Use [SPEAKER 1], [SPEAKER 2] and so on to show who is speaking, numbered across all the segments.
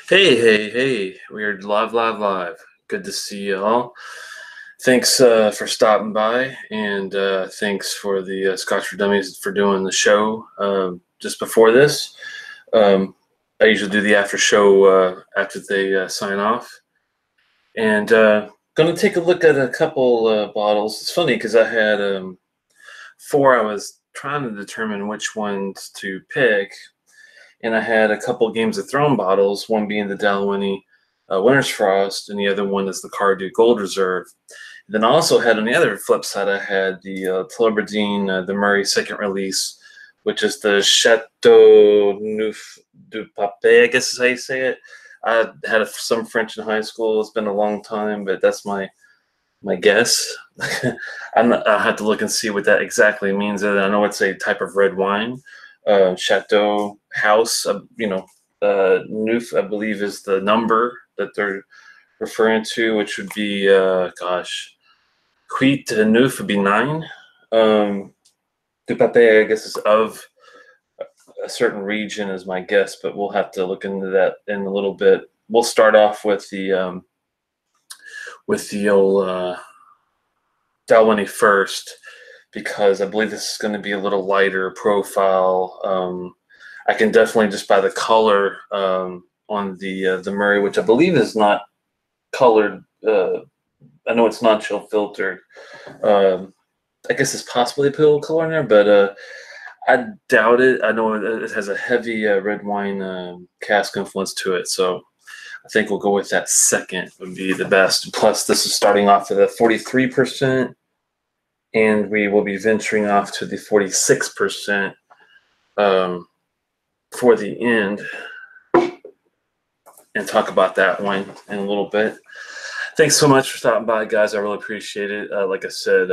[SPEAKER 1] Hey, hey, hey, we're live, live, live. Good to see you all. Thanks for stopping by, and thanks for the Scotch for Dummies for doing the show just before this. Um, I usually do the after show after they sign off. And going to take a look at a couple bottles. It's funny because I had four I was trying to determine which ones to pick, and I had a couple Games of Thrones bottles, one being the Dalwhinnie Winter's Frost, and the other one is the Cardew Gold Reserve. And then I also had on the other flip side, I had the Tullibardine, the Murray second release, which is the Chateauneuf-du-Pape, I guess is how you say it. I had some French in high school. It's been a long time, but that's my guess. I have to look and see what that exactly means. I know it's a type of red wine. Chateau House, Neuf, I believe, is the number that they're referring to, which would be, Huit Neuf would be 9. Dupape, I guess, is of a certain region, is my guess, but we'll have to look into that in a little bit. We'll start off with the old Dalwhinnie first, because I believe this is going to be a little lighter profile. I can definitely, just by the color on the Murray, which I believe is not colored. I know it's not chill filtered. I guess it's possibly put a little color in there, but I doubt it. I know it has a heavy red wine cask influence to it, so I think we'll go with that second would be the best. Plus, this is starting off at a 43%. And we will be venturing off to the 46% for the end and talk about that wine in a little bit. Thanks so much for stopping by, guys. I really appreciate it. Like I said,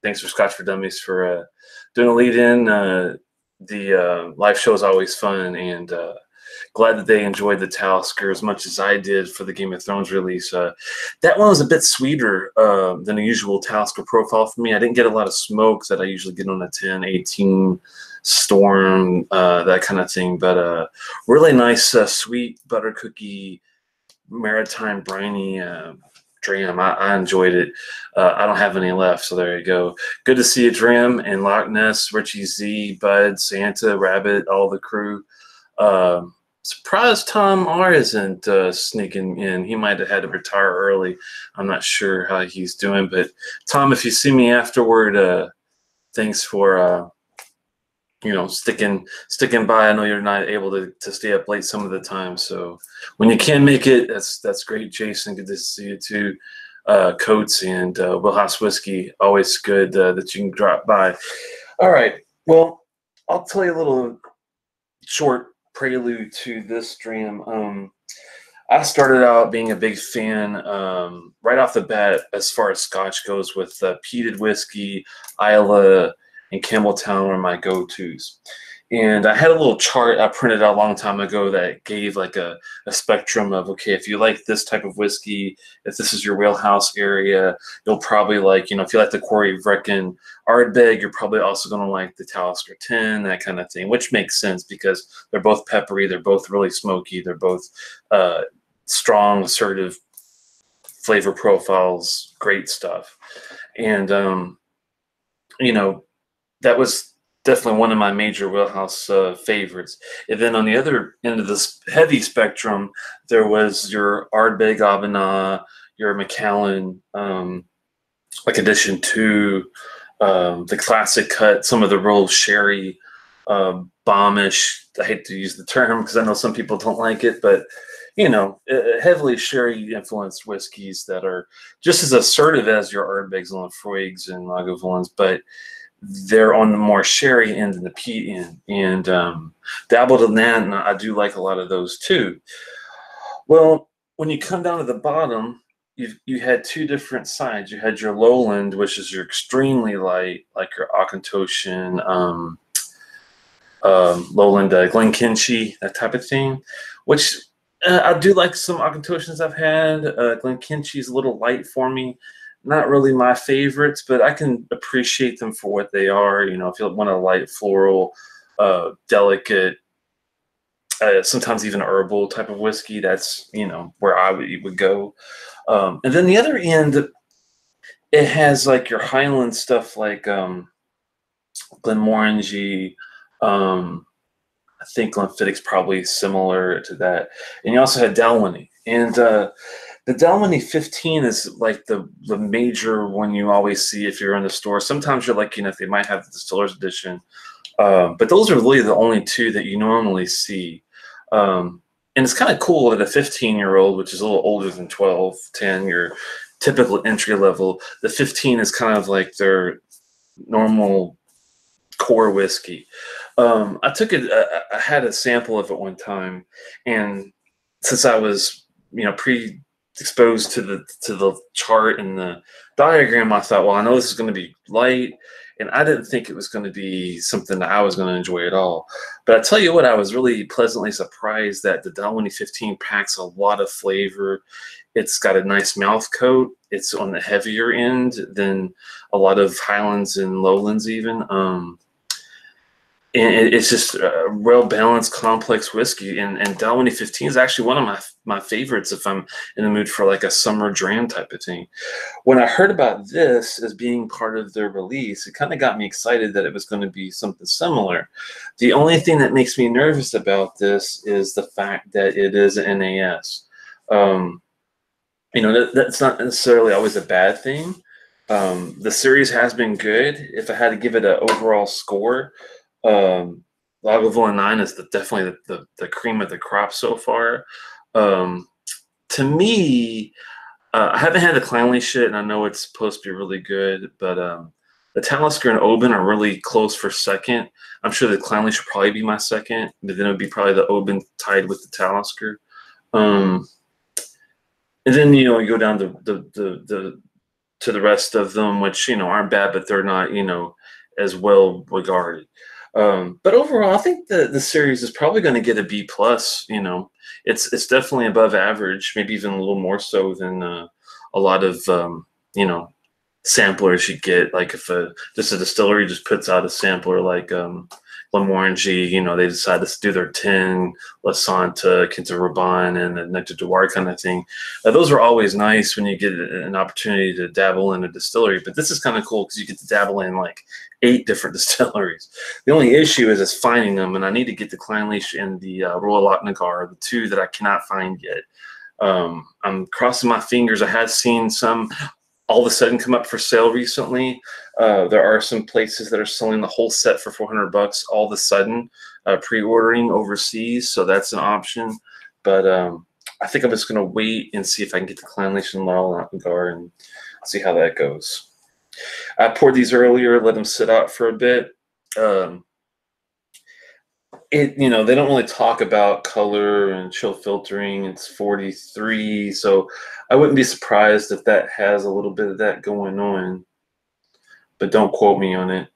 [SPEAKER 1] thanks for Scotch for Dummies for doing a lead-in. The live show is always fun, and glad that they enjoyed the Talisker as much as I did for the Game of Thrones release. That one was a bit sweeter than a usual Talisker profile for me. I didn't get a lot of smoke that I usually get on a 10, 18 Storm, that kind of thing. But really nice, sweet butter cookie, maritime briny dram. I enjoyed it. I don't have any left, so there you go. Good to see you, Dram, and Loch Ness, Richie Z, Bud, Santa, Rabbit, all the crew. Surprised Tom R isn't sneaking in. He might have had to retire early. I'm not sure how he's doing, but Tom, if you see me afterward, thanks for sticking by. I know you're not able to stay up late some of the time, so when you can make it, that's great. Jason, good to see you too. Coates and Wheelhouse Whiskey, always good that you can drop by. All right, well, I'll tell you a little short prelude to this dram. I started out being a big fan right off the bat as far as Scotch goes with peated whiskey. Islay and Campbelltown were my go-tos. And I had a little chart I printed out a long time ago that gave like a spectrum of, okay, if you like this type of whiskey, if this is your wheelhouse area, you'll probably like, if you like the Quarry Vrecken Ardbeg, you're probably also going to like the Talisker 10, that kind of thing, which makes sense because they're both peppery, they're both really smoky, they're both strong, assertive flavor profiles, great stuff. And, that was definitely one of my major wheelhouse favorites. And then on the other end of this heavy spectrum, there was your Ardbeg Aubigny, your Macallan, like addition to the classic cut, some of the real sherry, bombish. I hate to use the term because I know some people don't like it, but heavily sherry influenced whiskeys that are just as assertive as your Ardbegs and Laphroaigs and Lagavulins, but they're on the more sherry end than the peat end, and dabbled in that, and I do like a lot of those too. Well, when you come down to the bottom, you had two different sides. You had your lowland, which is your extremely light, like your Auchentoshan, lowland Glenkinchie, that type of thing, which I do like some Auchentoshans I've had. Glenkinchie is a little light for me. Not really my favorites, but I can appreciate them for what they are. If you want a light floral, delicate sometimes even herbal type of whiskey. That's, where I would go. And then the other end, it has like your Highland stuff like Glenmorangie. I think Glenfiddich's probably similar to that. And you also had Dalwhinnie. And the Dalwhinnie 15 is like the major one you always see if you're in the store. Sometimes you're lucky enough they might have the distiller's edition. But those are really the only two that you normally see. And it's kind of cool that a 15-year-old, which is a little older than 12, 10, your typical entry level, the 15 is kind of like their normal core whiskey. I took it. I had a sample of it one time, and since I was, pre-exposed to the chart and the diagram, I thought, well, I know this is going to be light, and I didn't think it was going to be something that I was going to enjoy at all. But I tell you what, I was really pleasantly surprised that the Dalwhinnie 15 packs a lot of flavor. It's got a nice mouth coat. It's on the heavier end than a lot of Highlands and Lowlands even. And it's just a well-balanced, complex whiskey. And Dalwhinnie 15 is actually one of my favorites if I'm in the mood for like a summer dram type of thing. When I heard about this as being part of their release, it kind of got me excited that it was going to be something similar. The only thing that makes me nervous about this is the fact that it is an NAS. That's not necessarily always a bad thing. The series has been good. If I had to give it an overall score, Lagavulin 9 is definitely the cream of the crop so far. To me, I haven't had the Clanley shit, and I know it's supposed to be really good, but the Talisker and Oban are really close for second. I'm sure the Clanley should probably be my second, but then it would be probably the Oban tied with the Talisker. And then you go down to the rest of them, which aren't bad, but they're not as well regarded. But overall, I think the series is probably going to get a B plus. It's definitely above average, maybe even a little more so than a lot of samplers you get. Like if just a distillery just puts out a sampler like Glenmorangie, they decide to do their 10, La Santa, Quinta Rabanne, and the Nectar Noir kind of thing. Those are always nice when you get an opportunity to dabble in a distillery. But this is kind of cool because you get to dabble in like 8 different distilleries. The only issue is finding them, and I need to get the Clanleash and the Royal Lochnagar, the 2 that I cannot find yet. I'm crossing my fingers. I have seen some all of a sudden come up for sale recently. There are some places that are selling the whole set for $400 all of a sudden, pre-ordering overseas, so that's an option. But I think I'm just going to wait and see if I can get the Clanleash and Royal Lochnagar and see how that goes. I poured these earlier, let them sit out for a bit. They don't really talk about color and chill filtering. It's 43, so I wouldn't be surprised if that has a little bit of that going on, but don't quote me on it.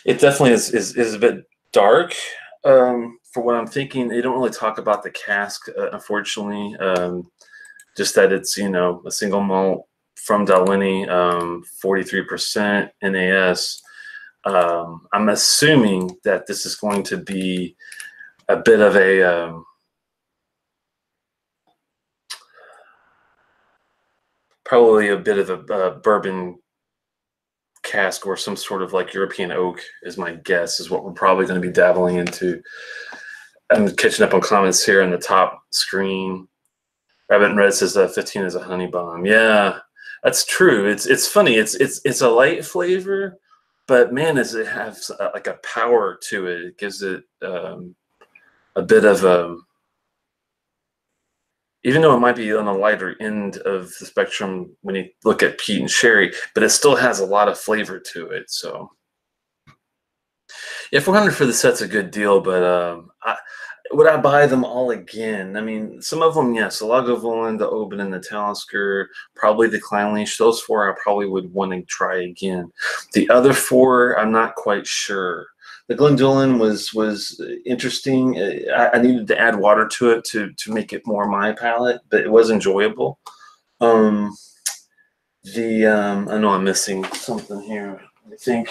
[SPEAKER 1] It definitely is a bit dark for what I'm thinking. They don't really talk about the cask, unfortunately. Just that it's a single malt from Dalwhinnie, 43% NAS. I'm assuming that this is going to be a bit of a probably a bit of a bourbon cask or some sort of like European oak is my guess, is what we're probably going to be dabbling into. I'm catching up on comments here on the top screen. Rabbit and Red says 15 is a honey bomb. Yeah, that's true. It's funny. It's a light flavor, but man, does it have like a power to it. It gives it a bit of a, even though it might be on the lighter end of the spectrum when you look at peat and sherry, but it still has a lot of flavor to it. So yeah, 400 for the set's a good deal, but would I buy them all again? I mean, some of them, yes. The Lagavulin, the Oban, and the Talisker, probably the Clanleash. Those 4 I probably would want to try again. The other 4, I'm not quite sure. The Glendullan was interesting. I needed to add water to it to make it more my palate, but it was enjoyable. I know I'm missing something here. I think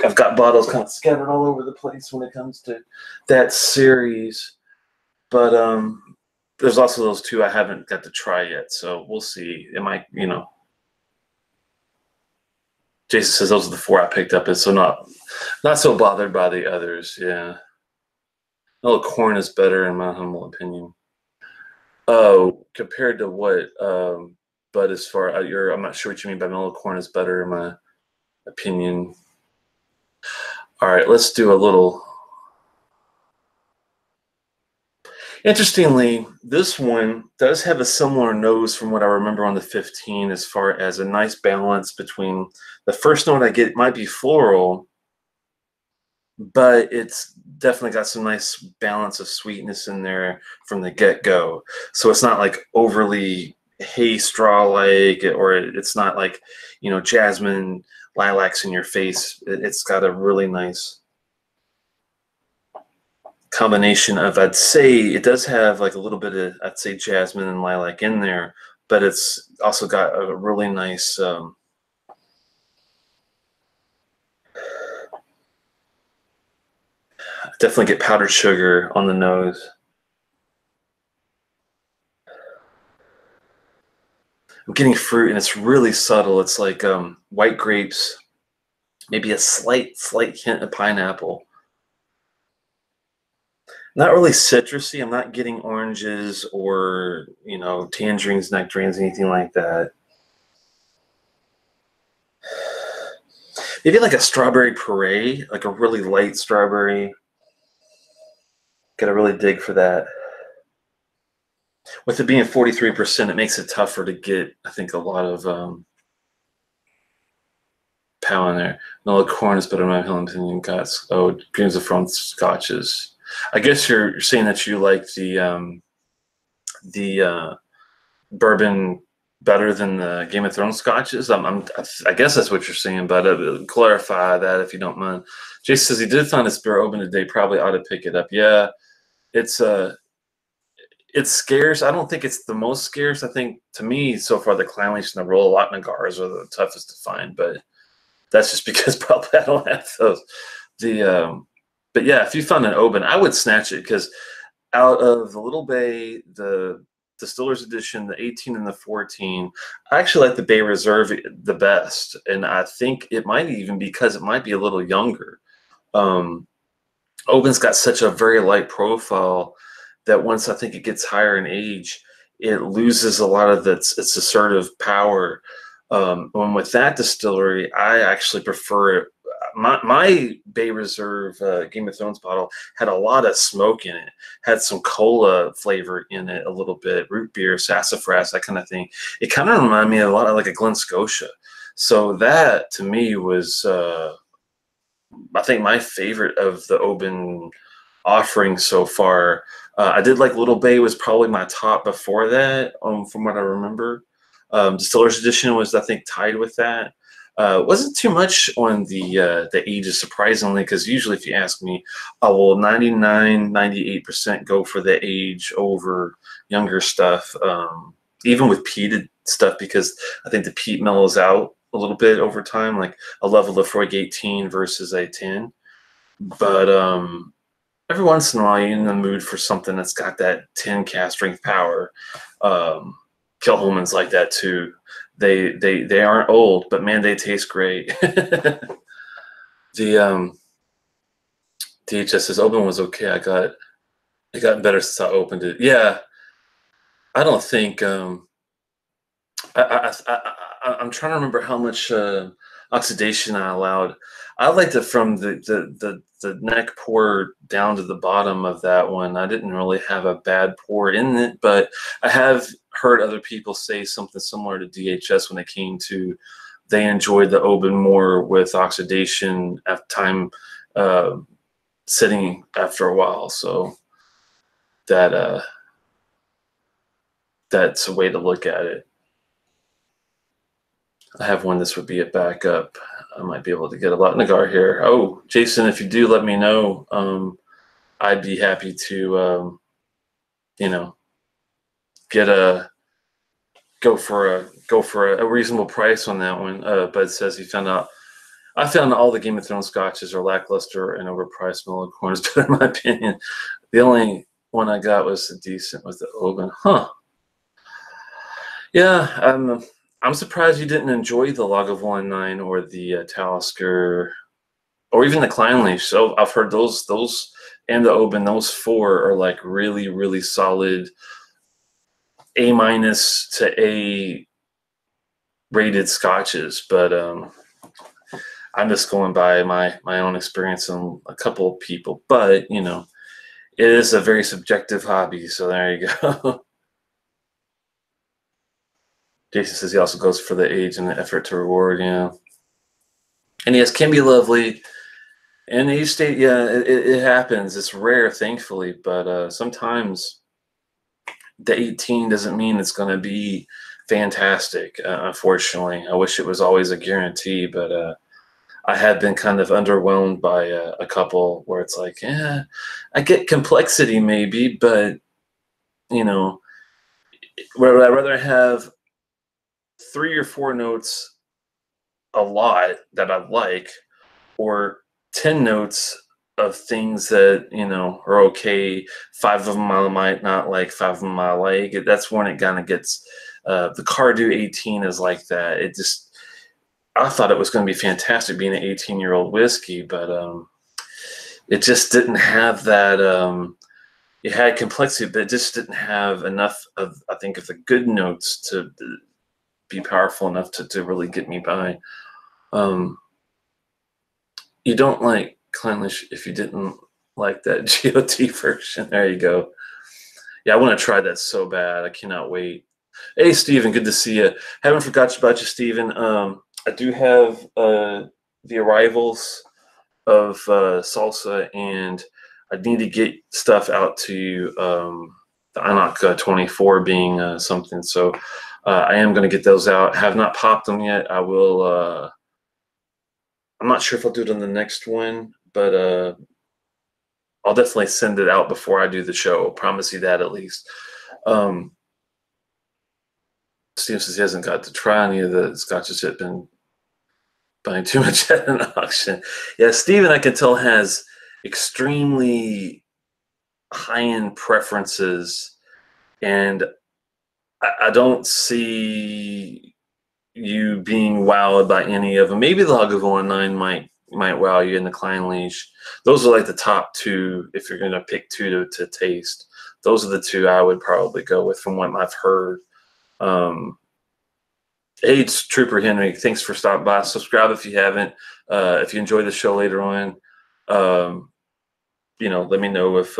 [SPEAKER 1] I've got bottles kind of scattered all over the place when it comes to that series. But there's also those two I haven't got to try yet, so we'll see. It might, you know. Jason says those are the four I picked up, and so not so bothered by the others. Yeah, Mellow Corn is better in my humble opinion. Oh, compared to what? But as far I'm not sure what you mean by Mellow Corn is better in my opinion. All right, let's do a little. Interestingly, this one does have a similar nose from what I remember on the 15, as far as a nice balance between the first note I get might be floral, but it's definitely got some nice balance of sweetness in there from the get-go. So it's not like overly hay straw-like, or it's not like, you know, jasmine, lilacs in your face. It's got a really nice combination of, I'd say it does have like a little bit of, I'd say, jasmine and lilac in there, but it's also got a really nice definitely get powdered sugar on the nose. I'm getting fruit, and it's really subtle. It's like white grapes, maybe a slight hint of pineapple. Not really citrusy. I'm not getting oranges or, you know, tangerines, nectarines, anything like that. Maybe like a strawberry puree, like a really light strawberry. Gotta really dig for that. With it being 43%, it makes it tougher to get, I think, a lot of pow in there. Mellow Corn is better in my opinion. Dreams of France scotches. I guess you're saying that you like the bourbon better than the Game of Thrones scotches. I guess that's what you're saying, but clarify that if you don't mind. Jason says he did find this beer open today. Probably ought to pick it up. Yeah, it's scarce. I don't think it's the most scarce. I think, to me, so far, the Clanleys and the Roll a Lot Nagars are the toughest to find, but that's just because probably I don't have those. But yeah, if you found an Oban, I would snatch it, because out of the Little Bay, the Distiller's Edition, the 18 and the 14, I actually like the Bay Reserve the best, and I think it might even because it might be a little younger. Oban's got such a very light profile that once I think it gets higher in age, it loses a lot of its assertive power. And with that distillery, I actually prefer it. My Bay Reserve Game of Thrones bottle had a lot of smoke in it, had some cola flavor in it, a little bit, root beer, sassafras, that kind of thing. It kind of reminded me a lot of like a Glen Scotia. So that, to me, was, I think, my favorite of the Oban offerings so far. I did like Little Bay was probably my top before that, from what I remember. Distiller's Edition was, I think, tied with that. Wasn't too much on the ages, surprisingly, because usually if you ask me, I will 99, 98% go for the age over younger stuff, even with peated stuff, because I think the peat mellows out a little bit over time, like a level of Freud 18 versus a 10. But every once in a while, you're in the mood for something that's got that 10 cast strength power. Kilholman's like that too. They aren't old, but man, they taste great. The DHS says Oban was okay. It got better since I opened it. Yeah, I don't think I'm trying to remember how much oxidation I allowed. I liked it from the neck pour down to the bottom of that one. I didn't really have a bad pour in it, but I have heard other people say something similar to DHS when it came to, they enjoyed the Oban more with oxidation at time sitting after a while. So that that's a way to look at it. I have one. This would be a backup. I might be able to get a lot Nagar here. Oh, Jason, if you do, let me know. I'd be happy to, you know, go for a reasonable price on that one. Bud says he found out I found all the Game of Thrones scotches are lackluster and overpriced. Miller is better in my opinion. The only one I got was decent was the Oban. Huh. Yeah, I'm surprised you didn't enjoy the Lagavulin 9 or the Talisker or even the Kleinleaf. So I've heard those and the Oban, those four are like really, really solid A- to A rated scotches. But I'm just going by my own experience and a couple of people. But you know, it is a very subjective hobby. So there you go. Jason says he also goes for the age and the effort to reward. Yeah, and yes, can be lovely. And age state, yeah, it happens. It's rare, thankfully, but sometimes the 18 doesn't mean it's going to be fantastic. Unfortunately, I wish it was always a guarantee, but I have been kind of underwhelmed by a couple where it's like, yeah, I get complexity maybe, but you know, would I rather have 3 or 4 notes a lot that I like, or 10 notes of things that you know are okay. 5 of them I might not like, 5 of them I like. That's when it kind of gets. The Cardew 18 is like that. It just, I thought it was going to be fantastic being an 18-year-old whiskey, but it just didn't have that. It had complexity, but it just didn't have enough of, I think, of the good notes to be powerful enough to really get me by. You don't like Clanlish if you didn't like that GOT version. There you go. Yeah, I want to try that so bad. I cannot wait. Hey, Steven, good to see you. Haven't forgot about you, Steven. I do have the arrivals of salsa, and I need to get stuff out to you. The Anak 24 being something. So I am going to get those out. Have not popped them yet. I will. I'm not sure if I'll do it on the next one, but I'll definitely send it out before I do the show. I'll promise you that at least. Steve says he hasn't got to try any of the scotches yet. Been buying too much at an auction. Yeah, Steven, I can tell, has extremely high-end preferences, and I don't see you being wowed by any of them. Maybe the Lagavulin 9 might wow you, in the Kleinleach. Those are like the top two if you're going to pick two to taste. Those are the two I would probably go with from what I've heard. Hey, it's Trooper Henry. Thanks for stopping by. Subscribe if you haven't. If you enjoy the show later on, you know, let me know if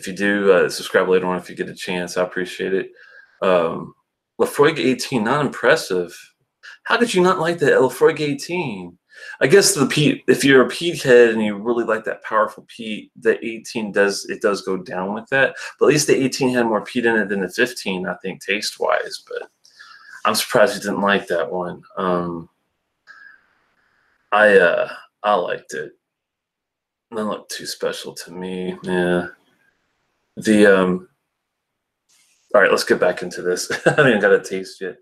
[SPEAKER 1] you do. Subscribe later on if you get a chance. I appreciate it. Lafroig 18, not impressive. How did you not like the Lafroig 18? I guess the peat. If you're a peat head and you really like that powerful peat, the 18 does go down with that. But at least the 18 had more peat in it than the 15, I think, taste wise. But I'm surprised you didn't like that one. I liked it. It didn't look too special to me. Yeah. All right, let's get back into this. I haven't even got a taste yet.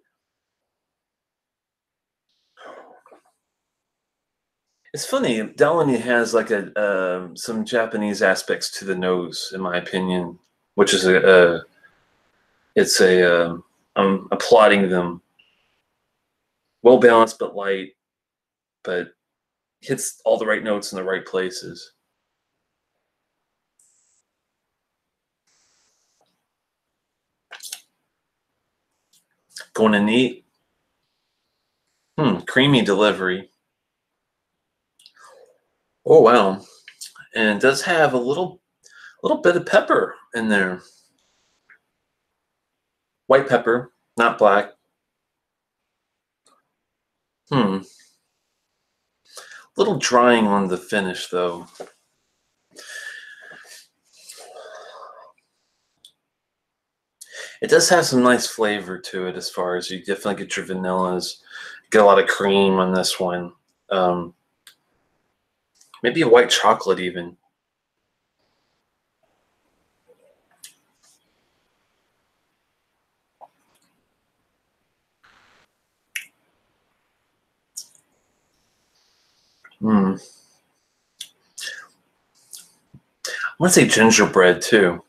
[SPEAKER 1] It's funny. Dalwhinnie has like some Japanese aspects to the nose, in my opinion, which is I'm applauding them. Well balanced but light, but hits all the right notes in the right places. Going to neat. Creamy delivery. Oh wow, and it does have a little bit of pepper in there. White pepper, not black. A little drying on the finish though. It does have some nice flavor to it, as far as you definitely get your vanillas. Get a lot of cream on this one. Maybe a white chocolate even. Mm. I want to say gingerbread too.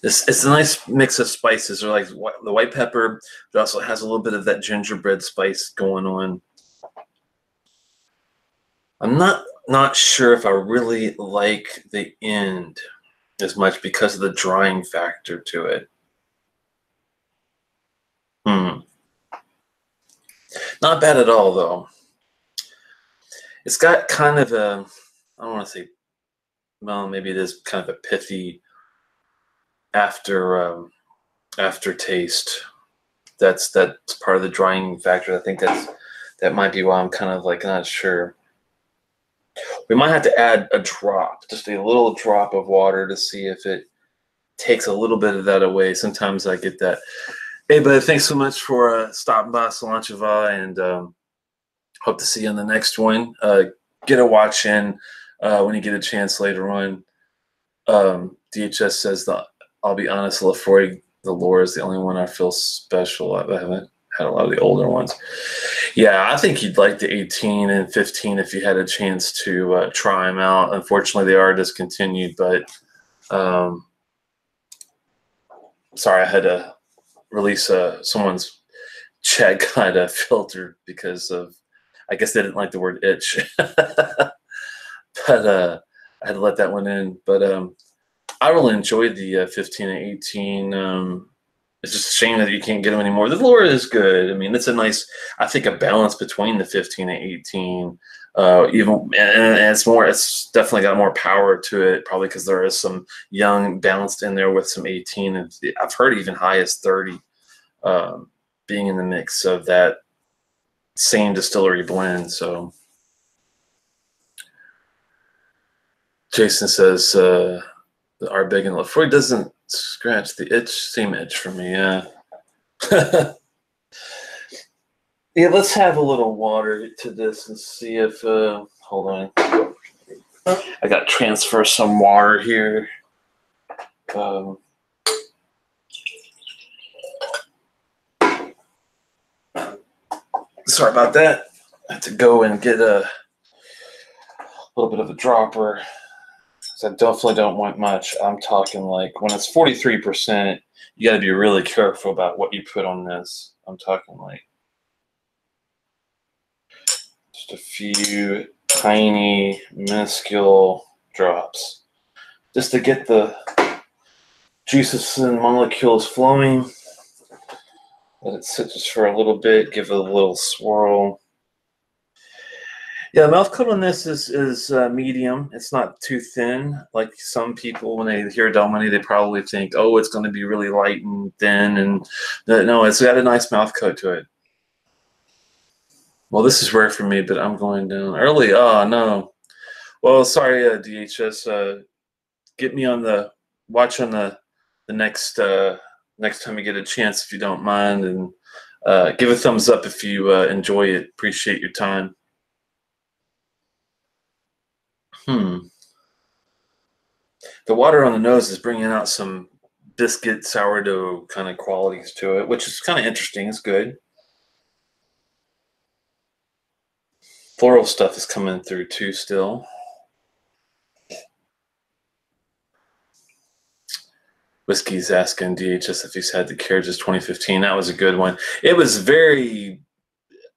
[SPEAKER 1] It's a nice mix of spices. Or like the white pepper, it also has a little bit of that gingerbread spice going on. I'm not sure if I really like the end as much because of the drying factor to it. Hmm. Not bad at all though. It's got kind of a, I don't want to say, well, maybe it is kind of a pithy aftertaste. That's part of the drying factor. I think that might be why I'm kind of like not sure. We might have to add a drop, just a little drop of water to see if it takes a little bit of that away. Sometimes I get that. Hey, bud, thanks so much for stopping by Cilantro, and hope to see you on the next one. Get a watch in when you get a chance later on. DHS says that, I'll be honest, Lafroy, the lore is the only one I feel special. I haven't had a lot of the older ones. Yeah, I think you'd like the 18 and 15 if you had a chance to try them out. Unfortunately, they are discontinued, but sorry, I had to release someone's chat guide filter because of, I guess they didn't like the word itch. But I had to let that one in. But I really enjoyed the 15 and 18. It's just a shame that you can't get them anymore. The lore is good. I mean, it's a nice, I think, a balance between the 15 and 18. And it's definitely got more power to it, probably because there is some young balanced in there with some 18. And I've heard even high as 30 being in the mix of that same distillery blend. So Jason says, our big and Lafroy doesn't scratch the same itch for me. Yeah. Yeah, let's have a little water to this and see if, hold on. I got to transfer some water here. Sorry about that. I had to go and get a little bit of a dropper. I definitely don't want much. I'm talking like when it's 43%, you got to be really careful about what you put on this. I'm talking like just a few tiny, minuscule drops just to get the juices and molecules flowing. Let it sit just for a little bit, give it a little swirl. Yeah, mouth coat on this is medium. It's not too thin. Like some people, when they hear Dalwhinnie, they probably think, oh, it's going to be really light and thin. And no, it's got a nice mouth coat to it. Well, this is rare for me, but I'm going down early. Oh, no. Well, sorry, DHS. Get me on the watch on the next time you get a chance, if you don't mind, and give a thumbs up if you enjoy it. Appreciate your time. The water on the nose is bringing out some biscuit sourdough kind of qualities to it, which is kind of interesting. It's good. Floral stuff is coming through too still. Whiskey's asking DHS if he's had the Carriages 2015. That was a good one. It was very,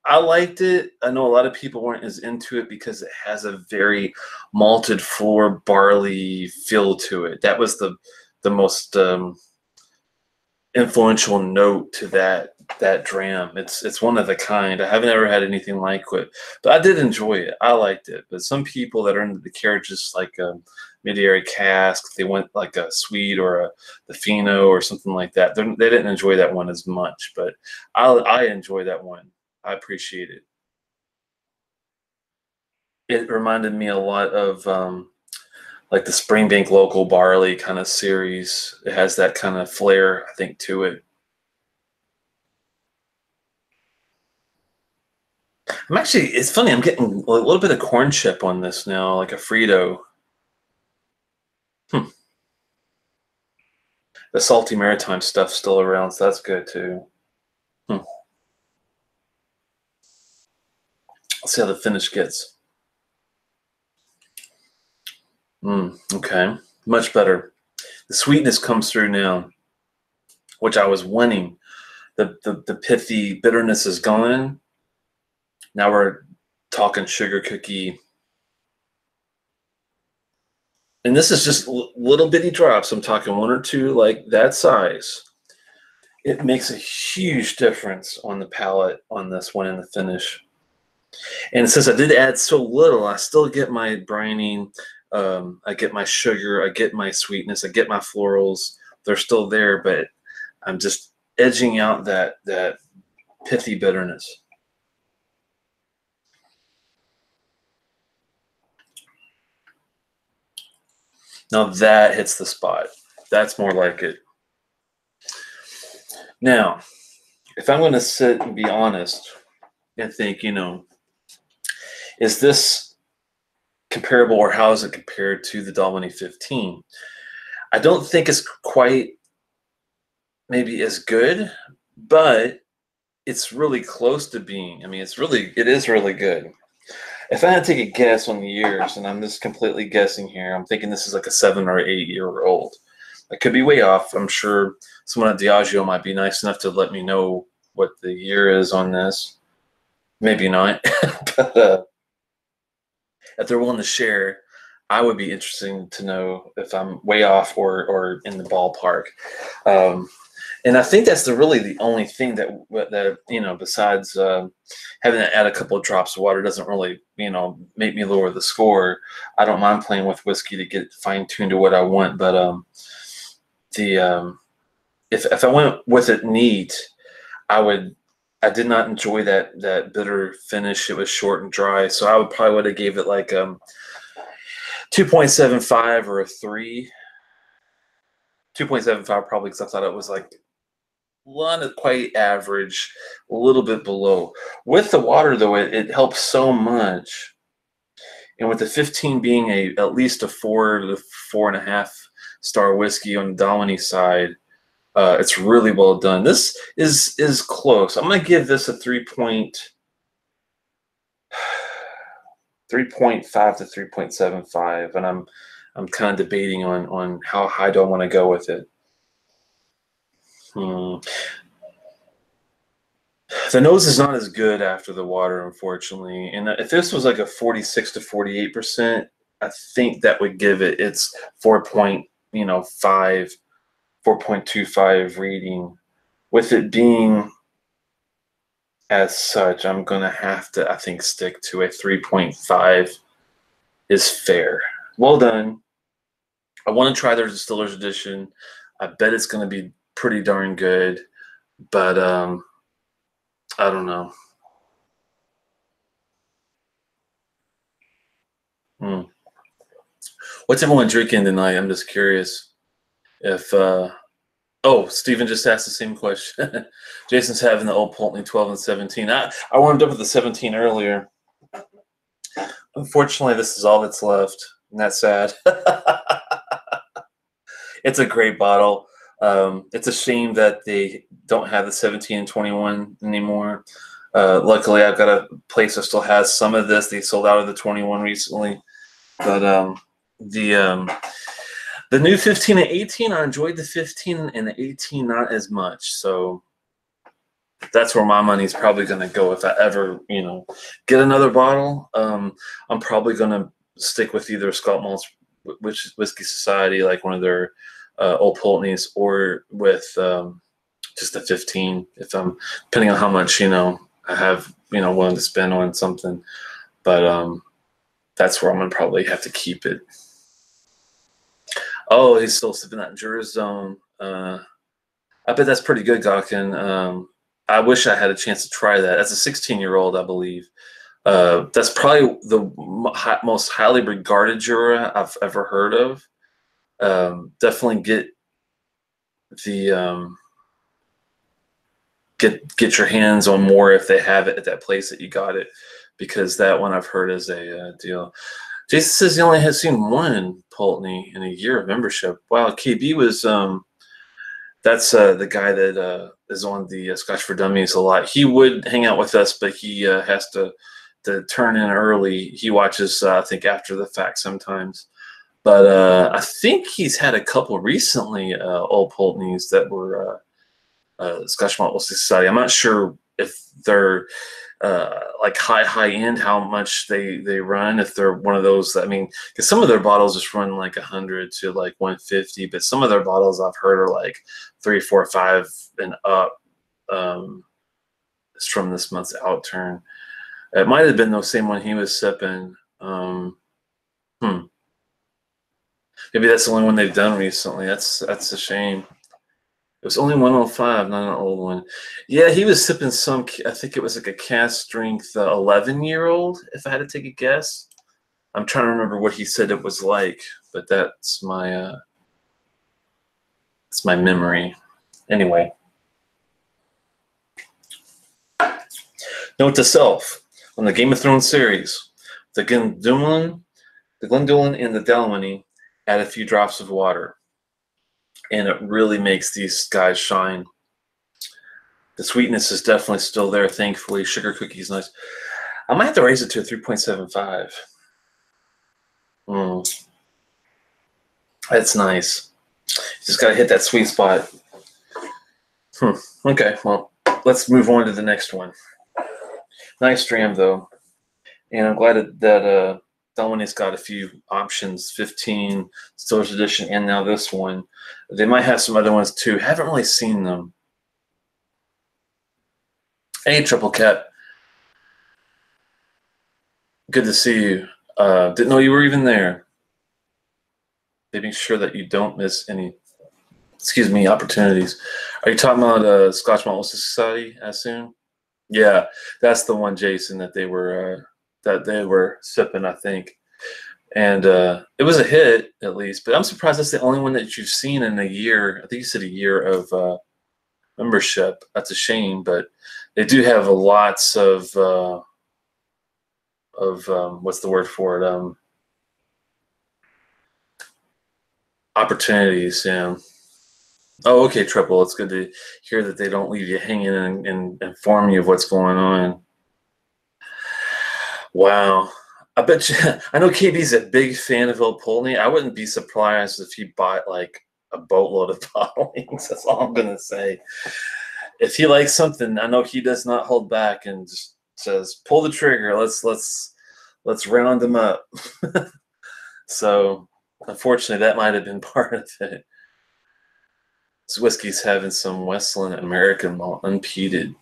[SPEAKER 1] I liked it. I know a lot of people weren't as into it because it has a very malted floor barley feel to it. That was the most influential note to that dram. It's one of a kind. I haven't ever had anything like it, but I did enjoy it. I liked it. But some people that are into the Carriages, like mid-airy cask, they went like a sweet or the Fino or something like that. They didn't enjoy that one as much, but I enjoy that one. I appreciate it. It reminded me a lot of like the Springbank local barley kind of series. It has that kind of flair, I think, to it. It's funny, I'm getting a little bit of corn chip on this now, like a Frito. The salty maritime stuff's still around, so that's good too. Let's see how the finish gets. Okay, much better. The sweetness comes through now, which I was winning. The pithy bitterness is gone. Now we're talking sugar cookie. And this is just little bitty drops. I'm talking 1 or 2, like that size. It makes a huge difference on the palate on this one in the finish. And since I did add so little, I still get my brining. I get my sugar. I get my sweetness. I get my florals. They're still there, but I'm just edging out that pithy bitterness. Now that hits the spot. That's more like it. Now, if I'm going to sit and be honest and think, is this comparable, or how is it compared to the Dalwhinnie 15? I don't think it's quite maybe as good, but it's really close to being. I mean, it is really good. If I had to take a guess on the years, and I'm just completely guessing here, I'm thinking this is like a 7 or 8 year old. I could be way off. I'm sure someone at Diageo might be nice enough to let me know what the year is on this. Maybe not. But if they're willing to share, I would be interested to know if I'm way off or in the ballpark. And I think that's really the only thing that besides having to add a couple of drops of water doesn't really, make me lower the score. I don't mind playing with whiskey to get fine-tuned to what I want. But if I went with it neat, I did not enjoy that bitter finish. It was short and dry, so I would have gave it like 2.75 or a 3. 2.75 probably, because I thought it was like quite average, a little bit below. With the water though, it helps so much, and with the 15 being at least a 4 to 4.5 star whiskey on the Dalwhinnie side, it's really well done. This is close. I'm gonna give this a 3.5 to 3.75, and I'm kind of debating on how high do I want to go with it. The nose is not as good after the water, unfortunately. And if this was like a 46 to 48%, I think that would give it its 4.25 reading. With it being as such, I'm gonna have to, I think, stick to a 3.5 is fair. Well done. I want to try their Distiller's Edition. I bet it's gonna be pretty darn good, but I don't know. What's everyone drinking tonight? I'm just curious. If oh, Stephen just asked the same question. Jason's having the Old Pulteney 12 and 17. I warmed up with the 17 earlier. Unfortunately, this is all that's left, and that's sad. It's a great bottle. It's a shame that they don't have the 17 and 21 anymore. Luckily, I've got a place that still has some of this. They sold out of the 21 recently, but the new 15 and 18, I enjoyed the 15 and the 18 not as much. So that's where my money's probably going to go if I ever, get another bottle. I'm probably going to stick with either Scott Malt's Whiskey Society, like one of their Old Pulteneys, or with just the 15, if I'm depending on how much I have willing to spend on something. But that's where I'm gonna probably have to keep it. Oh, he's still sipping that Juror's Zone. I bet that's pretty good, Gawkin. I wish I had a chance to try that. As a 16-year-old, I believe. That's probably the most highly regarded Jura I've ever heard of. Definitely get the get your hands on more if they have it at that place that you got it, because that one I've heard is a deal. Jason says he only has seen one Pulteney in a year of membership. Wow, KB was that's the guy that is on the Scotch for Dummies a lot. He would hang out with us, but he has to turn in early. He watches I think after the fact sometimes. But I think he's had a couple recently, Old Pulteney's that were Scotch Malt Whisky Society. I'm not sure if they're like high end, how much they run. If they're one of those, I mean, because some of their bottles just run like 100 to like 150, but some of their bottles I've heard are like 3, 4, 5 and up. It's from this month's outturn. It might have been the same one he was sipping. Maybe that's the only one they've done recently. That's a shame. It was only 105, not an old one. Yeah, he was sipping some, I think it was like a cask strength 11-year-old, if I had to take a guess. I'm trying to remember what he said it was like, but that's my memory. Anyway. Note to self, on the Game of Thrones series, the Glendullan and the Dalwhinnie add a few drops of water, and it really makes these guys shine. The sweetness is definitely still there, thankfully. Sugar cookie's nice. I might have to raise it to a 3.75. That's nice. Just got to hit that sweet spot. Okay, well, let's move on to the next one. Nice dram, though. And I'm glad that Dalwhinnie's got a few options, 15, Stiller's Edition, and now this one. They might have some other ones, too. Haven't really seen them. Hey, Triple Cat. Good to see you. Didn't know you were even there. Making sure that you don't miss any, opportunities. Are you talking about Scotch Malt Whisky Society, I assume? Yeah, that's the one, Jason, that they were sipping, I think. And it was a hit, at least. But I'm surprised that's the only one that you've seen in a year. I think you said a year of membership. That's a shame, but they do have lots of what's the word for it? Opportunities, yeah. Oh, okay, Triple. It's good to hear that they don't leave you hanging and inform you of what's going on. Wow. I bet you, I know KB's a big fan of Old Pulteney. I wouldn't be surprised if he bought like a boatload of bottlings. That's all I'm going to say. If he likes something, I know he does not hold back and just says, pull the trigger. Let's round him up. So, unfortunately, that might have been part of it. This whiskey's having some Westland American malt, unpeated,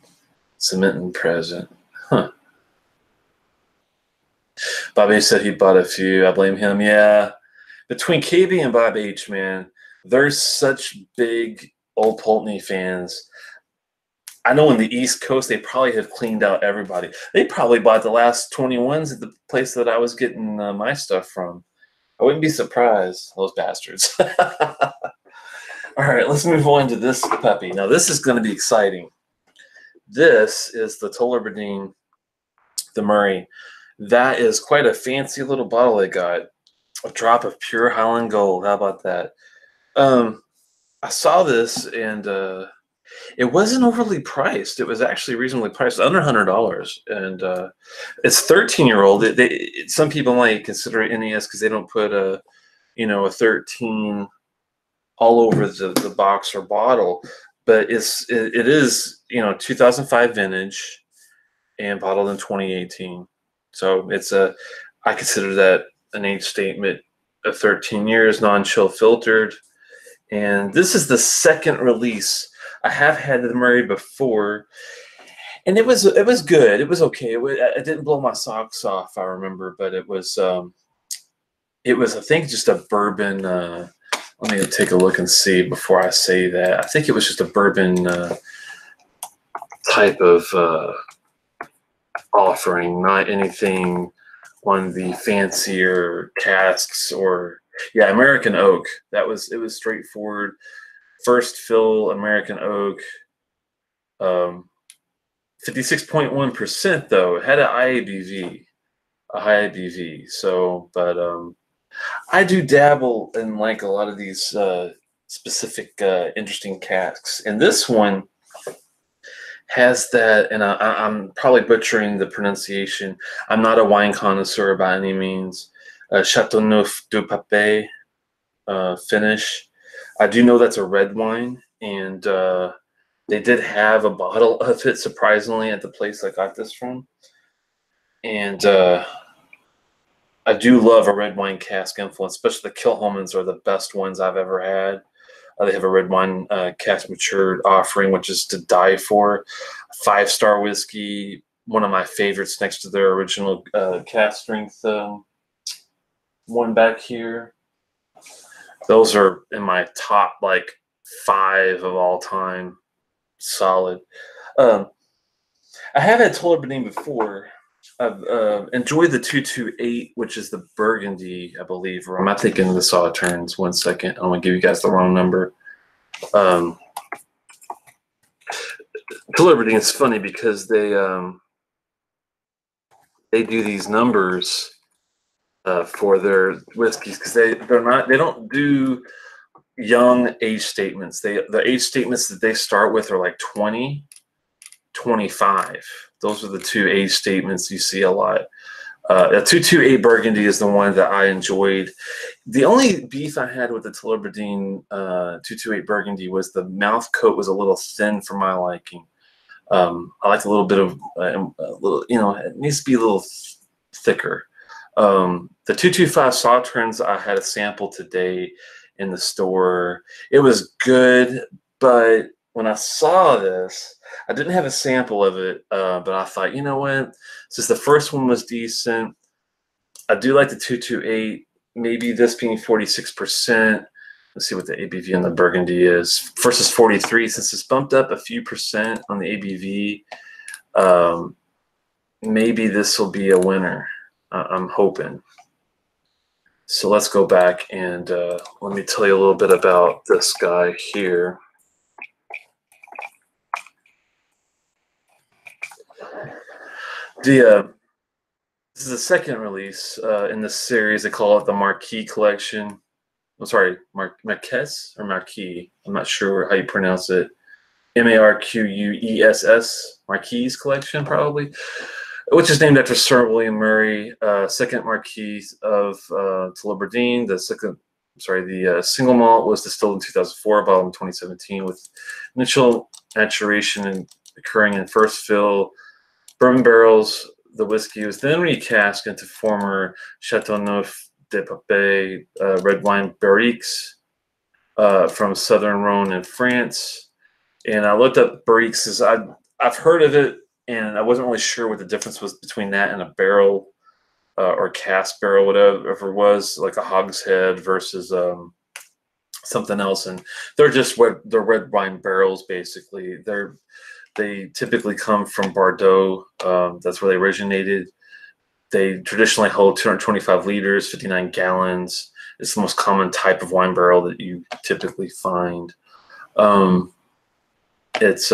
[SPEAKER 1] cement and present. Huh. Bob H said he bought a few. I blame him. Yeah. Between KB and Bob H, man, they're such big Old Pulteney fans. I know in the East Coast, they probably have cleaned out everybody. They probably bought the last 21s at the place that I was getting my stuff from. I wouldn't be surprised. Those bastards. All right, let's move on to this puppy. Now, this is going to be exciting. This is the Tullibardine, the Murray. That is quite a fancy little bottle they got. A drop of pure Highland Gold. How about that? I saw this, and it wasn't overly priced. It was actually reasonably priced, under $100. And it's 13-year-old. Some people might consider it NES because they don't put a 13 all over the box or bottle, but it is 2005 vintage and bottled in 2018. So I consider that an age statement of 13 years, non-chill filtered, and this is the second release. I have had the Murray before, and it was good. It was okay. It didn't blow my socks off, I remember, but it was I think just a bourbon. Let me take a look and see before I say that. I think it was just a bourbon type of offering, not anything on the fancier casks or, yeah, American oak. It was straightforward. First fill American oak. 56.1% though. It had a high ABV. So, but I do dabble in like a lot of these specific interesting casks, and this one has that. And I'm probably butchering the pronunciation. I'm not a wine connoisseur by any means. Chateauneuf-du-Pape finish. I do know that's a red wine, and they did have a bottle of it, surprisingly, at the place I got this from. And I do love a red wine cask influence, especially the Kilholmans are the best ones I've ever had. They have a red wine cask matured offering, which is to die for. 5-star whiskey, one of my favorites next to their original cask strength one back here. Those are in my top like 5 of all time. Solid. I have had Tullibardine before. I've enjoyed the 228, which is the Burgundy, I believe. Or am I thinking the Sauternes? 1 second. I don't want to give you guys the wrong number. Tullibardine is funny because they do these numbers for their whiskeys because they don't do young age statements. The age statements that they start with are like 20, 25. Those are the 2 age statements you see a lot. The 228 Burgundy is the one that I enjoyed. The only beef I had with the Tullibardine 228 Burgundy was the mouth coat was a little thin for my liking. I like a little bit of, it needs to be a little thicker. The 225 Sauternes, I had a sample today in the store. It was good, but when I saw this, I didn't have a sample of it, but I thought, you know what? Since the first one was decent, I do like the 228. Maybe this being 46%. Let's see what the ABV on the Burgundy is versus 43. Since it's bumped up a few percent on the ABV, maybe this will be a winner. I'm hoping. So let's go back and let me tell you a little bit about this guy here. This is the second release in this series. They call it the Marquis Collection. I'm sorry, Marquess or Marquis. I'm not sure how you pronounce it. Marquess, Marquis Collection, probably, which is named after Sir William Murray, second Marquis of Tullibardine. The single malt was distilled in 2004, bottled in 2017, with initial maturation and occurring in first fill bourbon barrels. The whiskey was then recast into former Chateauneuf-du-Pape red wine barriques from Southern Rhone in France. And I looked up barriques because I've heard of it, and I wasn't really sure what the difference was between that and a barrel or cask barrel, whatever it was, like a hogshead versus something else. And they're just they're red wine barrels, basically. They typically come from Bordeaux. That's where they originated. They traditionally hold 225 liters, 59 gallons. It's the most common type of wine barrel that you typically find. It's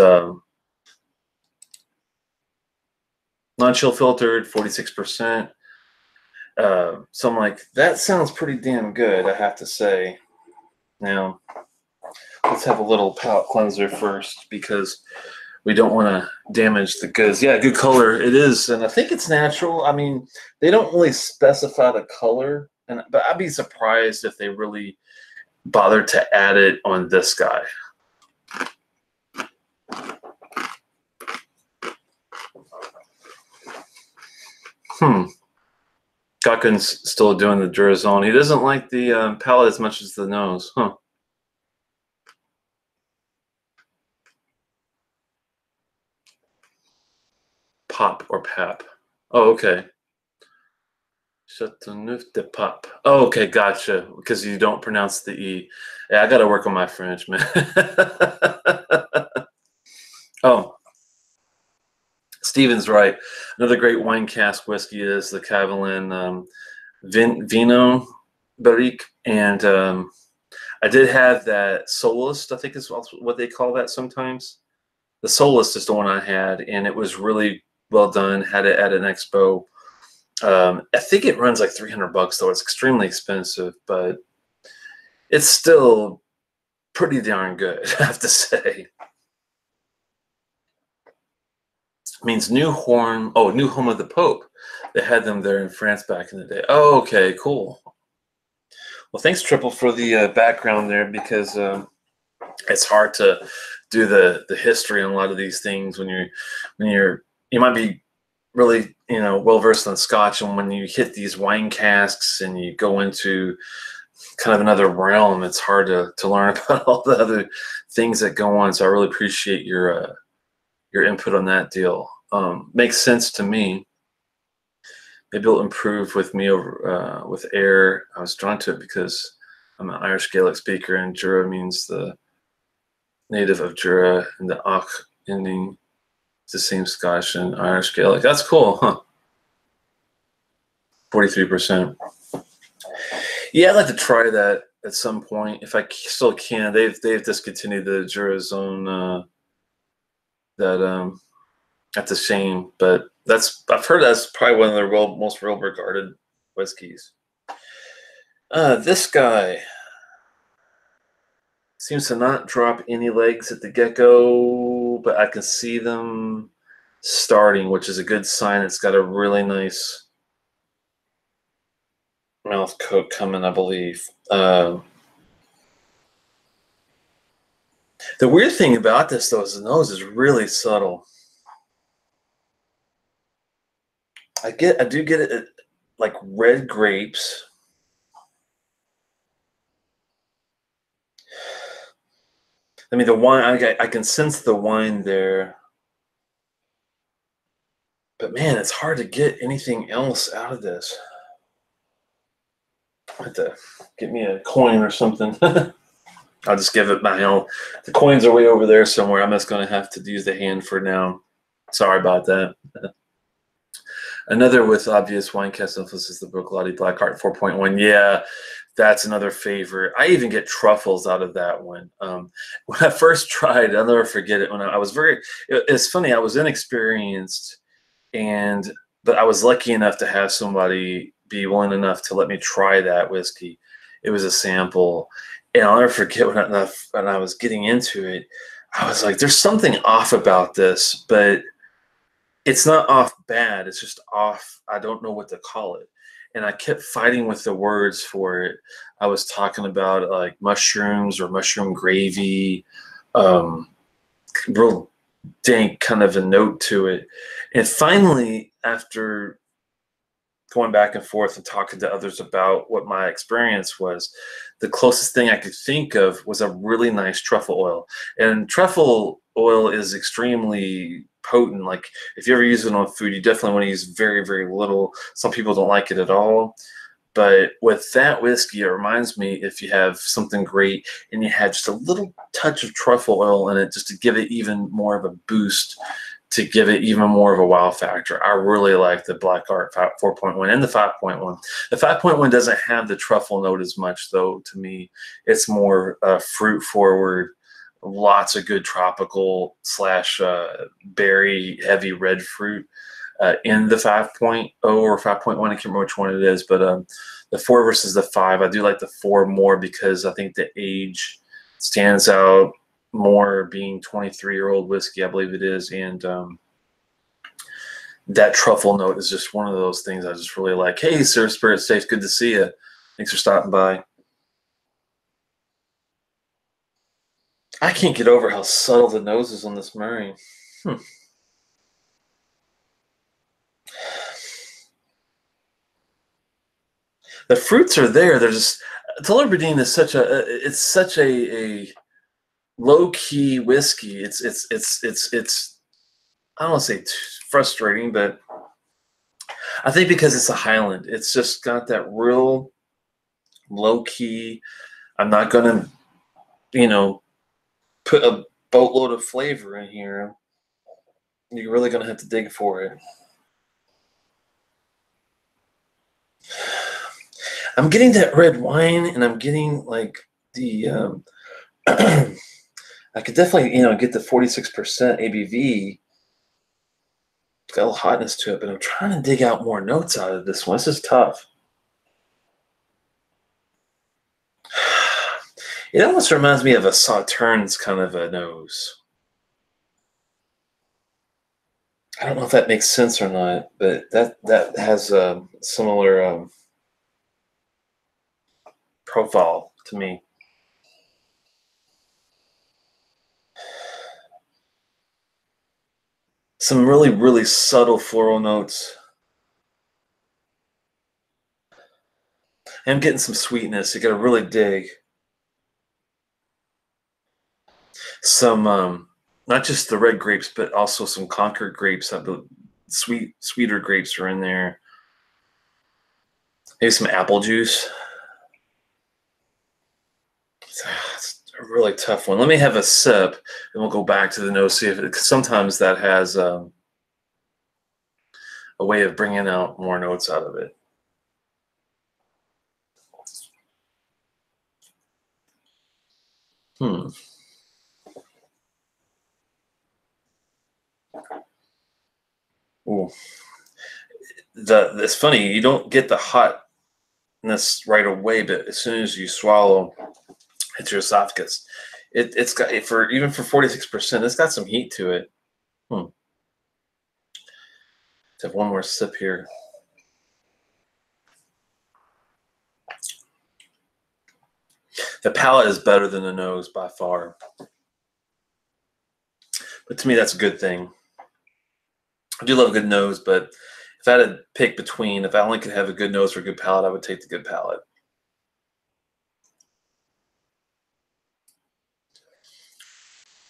[SPEAKER 1] non-chill filtered, 46%. So I'm like, that sounds pretty damn good, I have to say. Now, let's have a little palate cleanser first because we don't want to damage the goods. Yeah, good color. It is, and I think it's natural. I mean, they don't really specify the color, but I'd be surprised if they really bothered to add it on this guy. Gotkin's still doing the Durazon. He doesn't like the palate as much as the nose. Huh. Pop or Pap. Oh, okay. Chateauneuf-du-Pape. Oh, okay, gotcha. Because you don't pronounce the E. Yeah, I got to work on my French, man. Oh, Steven's right. Another great wine cask whiskey is the Cavalin Vino Barrique. And I did have that Solist, I think is what they call that sometimes. The Solist is the one I had, and it was really well done. Had it at an expo. I think it runs like $300 though. It's extremely expensive, but it's still pretty darn good, I have to say. It means new home of the Pope. they had them there in France back in the day. Oh, okay, cool. Well, thanks, Triple, for the background there, because it's hard to do the history on a lot of these things when you might be really well versed on Scotch, and when you hit these wine casks and you go into kind of another realm, it's hard to learn about all the other things that go on. So I really appreciate your input on that deal. Makes sense to me. Maybe it'll improve with me over with air. I was drawn to it because I'm an Irish Gaelic speaker, and Jura means the native of Jura, and the Och ending is the same Scottish and Irish Gaelic. That's cool, huh? 43%. Yeah, I'd like to try that at some point if I still can. They've discontinued the Jura Zone. That's a shame, but I've heard that's probably one of their most well regarded whiskeys. This guy seems to not drop any legs at the get-go, but I can see them starting, which is a good sign. It's got a really nice mouth coat coming, I believe. The weird thing about this, though, is the nose is really subtle. I do get it like red grapes. I mean, the wine, I can sense the wine there. But man, it's hard to get anything else out of this. I have to get me a coin or something. I'll just give it my own. The coins are way over there somewhere. I'm just going to have to use the hand for now. Sorry about that. Another with obvious wine cast influence is the Bruichladdich Black Art 4.1. Yeah, that's another favorite. I even get truffles out of that one. When I first tried, I'll never forget it. When I was it's funny, I was inexperienced, but I was lucky enough to have somebody be willing enough to let me try that whiskey. It was a sample, and I'll never forget when I was getting into it, I was like, there's something off about this, but it's not off bad. It's just off. I don't know what to call it. And I kept fighting with the words for it. I was talking about like mushrooms or mushroom gravy, real dank kind of a note to it. And finally, after going back and forth and talking to others about what my experience was, the closest thing I could think of was a really nice truffle oil. And truffle oil is extremely potent. Like if you ever use it on food, you definitely want to use very, very little. Some people don't like it at all. But with that whiskey, it reminds me if you have something great and you had just a little touch of truffle oil in it just to give it even more of a boost, to give it even more of a wow factor. I really like the Black Art 4.1 and the 5.1. The 5.1 doesn't have the truffle note as much, though, to me. It's more fruit forward, lots of good tropical / berry heavy red fruit in the 5.0 or 5.1. I can't remember which one it is, but the 4 versus the 5, I do like the 4 more because I think the age stands out more, being 23-year-old whiskey, I believe it is, and that truffle note is just one of those things I just really like. Hey, Sir Spirit Safe, good to see you. Thanks for stopping by. I can't get over how subtle the nose is on this Murray. The fruits are there. They're just Tullibardine is such a low-key whiskey. It's I don't want to say frustrating, but I think because it's a Highland, it's just got that real low-key. I'm not gonna, put a boatload of flavor in here. You're really gonna have to dig for it. I'm getting that red wine, and I'm getting like the I could definitely, get the 46% ABV. It's got a little hotness to it, but I'm trying to dig out more notes out of this one. This is tough. It almost reminds me of a Sauternes kind of a nose. I don't know if that makes sense or not, but that has a similar profile to me. Some really, really subtle floral notes. I'm getting some sweetness. You got to really dig. Some, not just the red grapes, but also some Concord grapes. The sweeter grapes are in there. Maybe some apple juice. It's a really tough one. Let me have a sip, and we'll go back to the nose. See if it, 'cause sometimes that has a way of bringing out more notes out of it. Hmm. Ooh. It's funny, you don't get the hotness right away, but as soon as you swallow, it's your esophagus. It's got for even for 46%, it's got some heat to it. Let's have one more sip here. The palate is better than the nose by far. But to me, that's a good thing. I do love a good nose, but if I had to pick between, if I only could have a good nose or a good palate, I would take the good palate.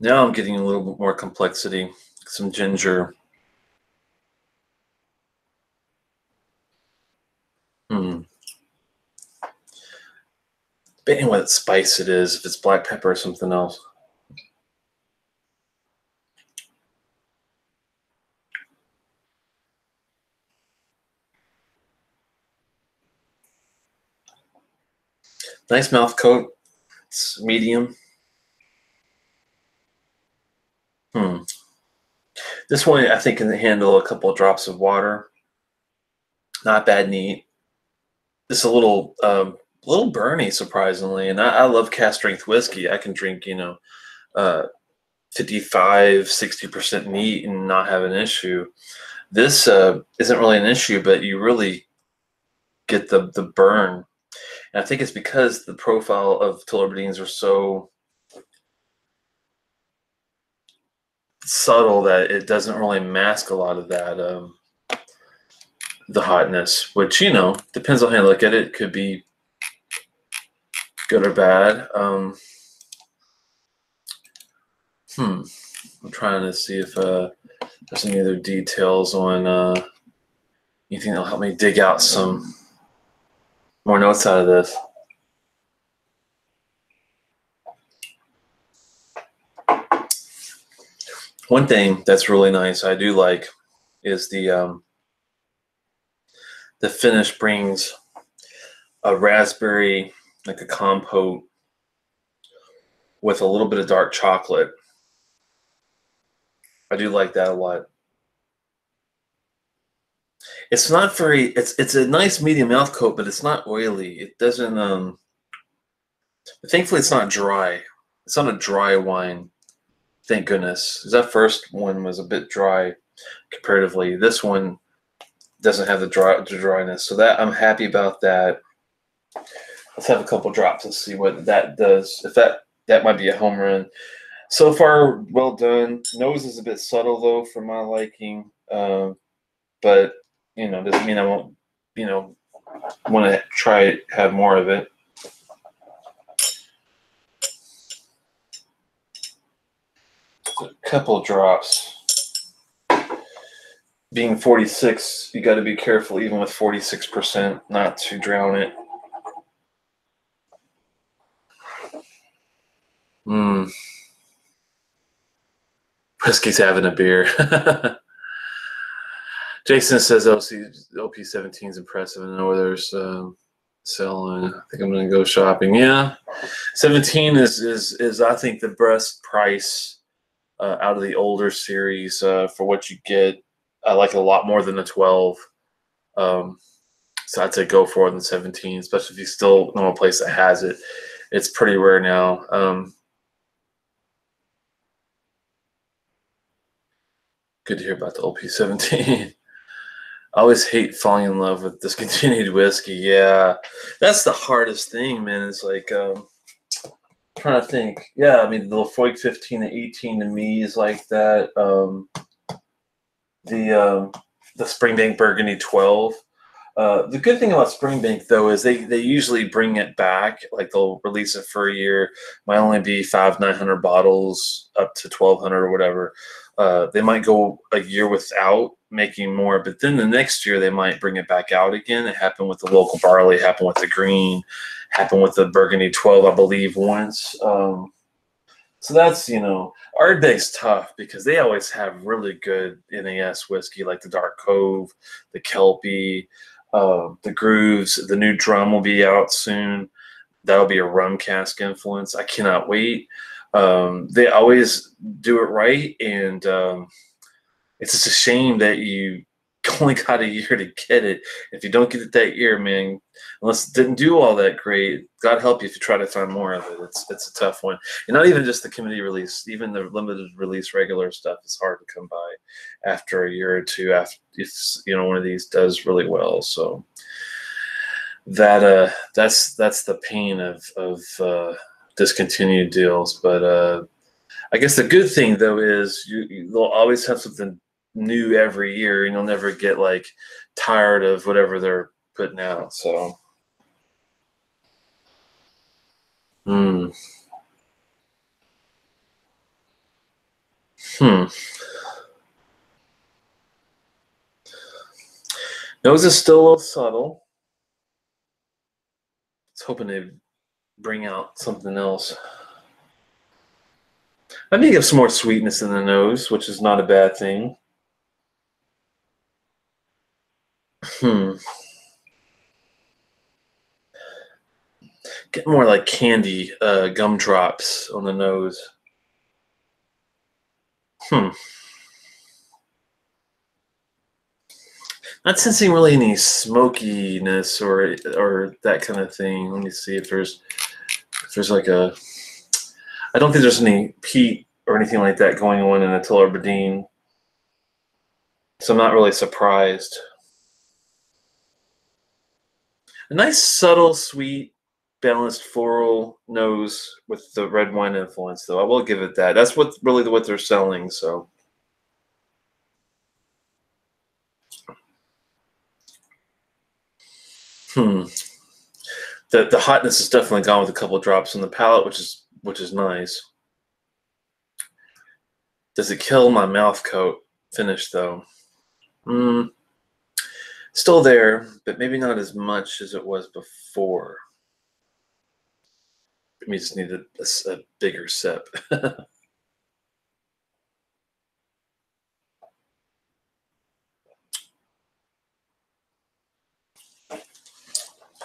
[SPEAKER 1] Now I'm getting a little bit more complexity, some ginger. Depending on what spice it is, if it's black pepper or something else. Nice mouth coat. It's medium. This one I think can handle a couple of drops of water. Not bad, neat. Just a little burny, surprisingly. And I love cast strength whiskey. I can drink, 55, 60% neat and not have an issue. This isn't really an issue, but you really get the burn. And I think it's because the profile of Tullibardines are so subtle that it doesn't really mask a lot of that the hotness, which depends on how you look at it. It could be good or bad. I'm trying to see if there's any other details on anything that'll help me dig out some more notes out of this. One thing that's really nice, I do like, is the finish brings a raspberry, like a compote, with a little bit of dark chocolate. I do like that a lot. It's not very. It's a nice medium mouth coat, but it's not oily. It doesn't. Thankfully, it's not dry. It's not a dry wine. Thank goodness. That first one was a bit dry comparatively. This one doesn't have the dryness, so that I'm happy about that. Let's have a couple drops and see what that does. If that might be a home run. So far, well done. Nose is a bit subtle though, for my liking, but doesn't mean I won't, want to try have more of it. A couple drops. Being 46, you got to be careful even with 46% not to drown it. Whiskey's having a beer. Jason says OP17 is impressive. I know there's selling. I think I'm going to go shopping. Yeah, 17 is I think the best price out of the older series for what you get. I like it a lot more than the 12. So I'd say go for it in the 17, especially if you still know a place that has it. It's pretty rare now. Good to hear about the OP-17. I always hate falling in love with discontinued whiskey. Yeah, that's the hardest thing, man. It's like trying to think. Yeah, I mean the Lafroig 15 and 18 to me is like that. The Springbank Burgundy 12. The good thing about Springbank though is they usually bring it back. Like they'll release it for a year. Might only be 900 bottles up to 1,200 or whatever. They might go a year without making more, but then the next year they might bring it back out again. It happened with the local barley, happened with the green, happened with the Burgundy 12, I believe, once. So that's, Ardbegg's tough because they always have really good NAS whiskey like the Dark Cove, the Kelpie, the Grooves. The new drum will be out soon. That'll be a rum cask influence. I cannot wait. They always do it right, and it's just a shame that you only got a year to get it. If you don't get it that year, man, unless it didn't do all that great, God help you if you try to find more of it. It's a tough one. And not even just the committee release, even the limited release regular stuff is hard to come by after a year or two, after if one of these does really well. So that's the pain of discontinued deals. But I guess the good thing though is they'll always have something new every year, and you'll never get like tired of whatever they're putting out. So hmm. Nose is still a little subtle. I was hoping they'd bring out something else. I think have some more sweetness in the nose, which is not a bad thing. Get more like candy gumdrops on the nose. Not sensing really any smokiness or that kind of thing. Let me see if there's like a. I don't think there's any peat or anything like that going on in a Tullibardine, so I'm not really surprised. A nice, subtle, sweet, balanced floral nose with the red wine influence, though. I will give it that. That's what they're selling. So, the hotness is definitely gone with a couple of drops on the palate, which is nice. Does it kill my mouth coat finish though? Still there, but maybe not as much as it was before. We just need a bigger sip.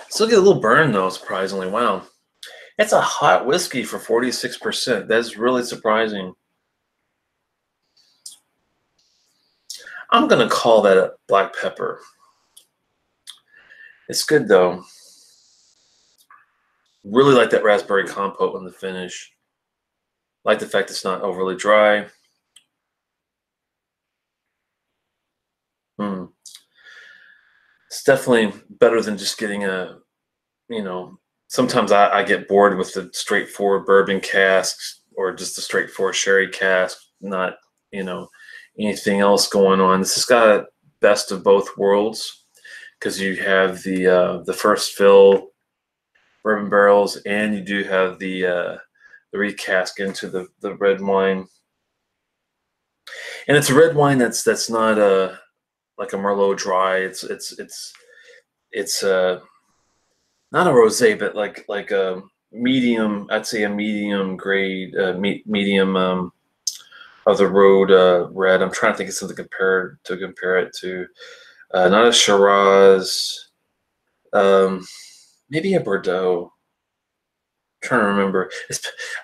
[SPEAKER 1] Still get a little burn though, surprisingly. Wow. It's a hot whiskey for 46%. That's really surprising. I'm going to call that a black pepper. It's good though. Really like that raspberry compote on the finish. Like the fact it's not overly dry. It's definitely better than just getting sometimes I get bored with the straightforward bourbon casks or just the straightforward sherry cask, not, anything else going on. This has got a best of both worlds because you have the first fill bourbon barrels, and you do have the recask into the red wine. And it's a red wine that's not like a Merlot dry. It's not a rosé, but like a medium. I'd say a medium grade, medium of the road red. I'm trying to think of something to compare it to. Not a Shiraz. Maybe a Bordeaux. I'm trying to remember.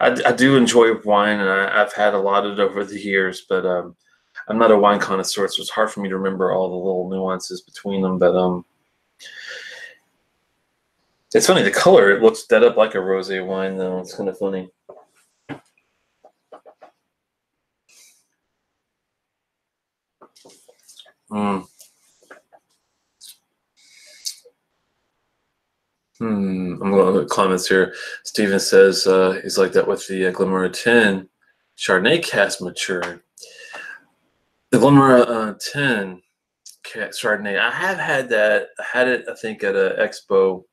[SPEAKER 1] I do enjoy wine, and I've had a lot of it over the years, but I'm not a wine connoisseur, so it's hard for me to remember all the little nuances between them. But it's funny, the color, it looks dead up like a rosé wine, though. It's kind of funny. Mm. I'm going to look at comments here. Steven says he's like that with the Glenmora 10 Chardonnay cask matured. The Glenmora 10 Chardonnay, I have had that. I had it, I think, at an expo.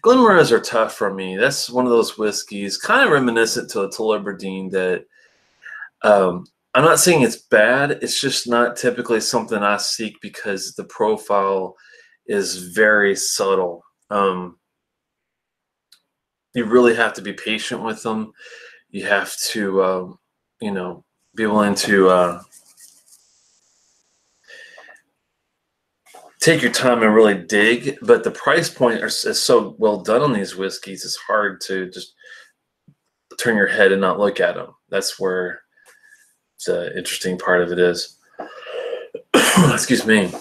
[SPEAKER 1] Glenmoras are tough for me. That's one of those whiskeys, kind of reminiscent to a Tullibardine that I'm not saying it's bad. It's just not typically something I seek because the profile is very subtle. You really have to be patient with them. You have to, you know, be willing to take your time and really dig. But the price point is so well done on these whiskeys. It's hard to just turn your head and not look at them. That's where the interesting part of it is. Excuse me.